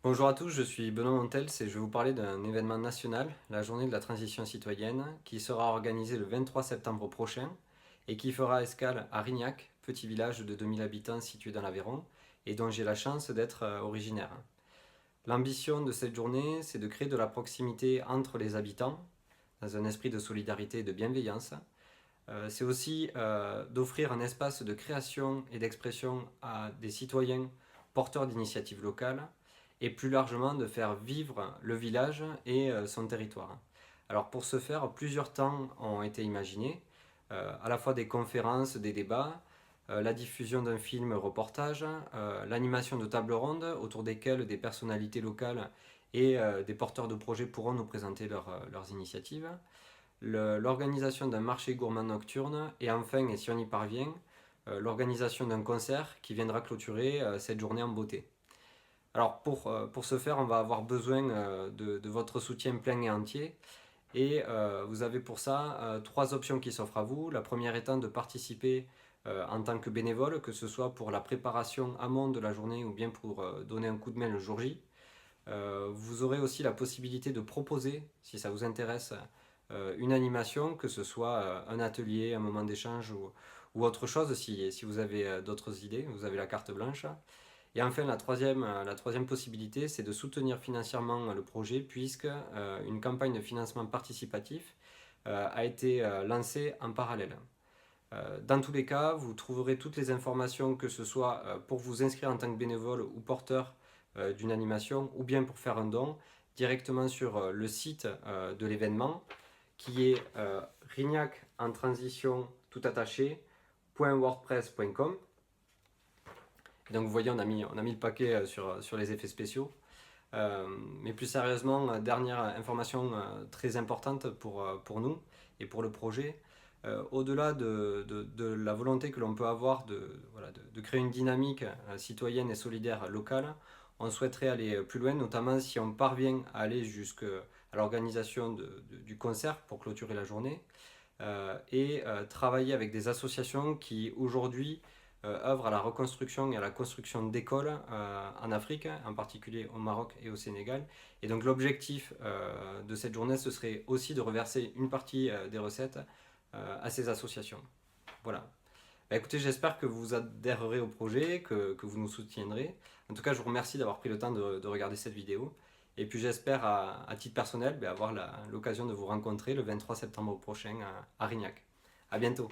Bonjour à tous, je suis Benoît Montels et je vais vous parler d'un événement national, la journée de la transition citoyenne, qui sera organisée le 23 septembre prochain et qui fera escale à Rignac, petit village de 2000 habitants situé dans l'Aveyron et dont j'ai la chance d'être originaire. L'ambition de cette journée, c'est de créer de la proximité entre les habitants, dans un esprit de solidarité et de bienveillance. C'est aussi d'offrir un espace de création et d'expression à des citoyens porteurs d'initiatives locales et plus largement de faire vivre le village et son territoire. Alors pour ce faire, plusieurs temps ont été imaginés, à la fois des conférences, des débats, la diffusion d'un film reportage, l'animation de tables rondes autour desquelles des personnalités locales et des porteurs de projets pourront nous présenter leurs initiatives, l'organisation d'un marché gourmand nocturne et enfin, et si on y parvient, l'organisation d'un concert qui viendra clôturer cette journée en beauté. Alors pour ce faire, on va avoir besoin de votre soutien plein et entier et vous avez pour ça trois options qui s'offrent à vous. La première étant de participer en tant que bénévole, que ce soit pour la préparation amont de la journée ou bien pour donner un coup de main le jour J. Vous aurez aussi la possibilité de proposer, si ça vous intéresse, une animation, que ce soit un atelier, un moment d'échange ou autre chose, si vous avez d'autres idées, vous avez la carte blanche. Et enfin, la troisième possibilité, c'est de soutenir financièrement le projet, puisque une campagne de financement participatif a été lancée en parallèle. Dans tous les cas, vous trouverez toutes les informations, que ce soit pour vous inscrire en tant que bénévole ou porteur d'une animation, ou bien pour faire un don, directement sur le site de l'événement, qui est rignac en transition tout attaché.wordpress.com. Donc vous voyez, on a mis le paquet sur les effets spéciaux. Mais plus sérieusement, dernière information très importante pour nous et pour le projet, au-delà de la volonté que l'on peut avoir voilà, de créer une dynamique citoyenne et solidaire locale, on souhaiterait aller plus loin, notamment si on parvient à aller jusqu'à l'organisation du concert pour clôturer la journée, et travailler avec des associations qui aujourd'hui œuvrent à la reconstruction et à la construction d'écoles en Afrique, en particulier au Maroc et au Sénégal. Et donc l'objectif de cette journée, ce serait aussi de reverser une partie des recettes à ces associations. Voilà. Bah, écoutez, j'espère que vous adhérerez au projet, que vous nous soutiendrez. En tout cas, je vous remercie d'avoir pris le temps de regarder cette vidéo. Et puis j'espère à titre personnel avoir l'occasion de vous rencontrer le 23 septembre prochain à Rignac. A bientôt.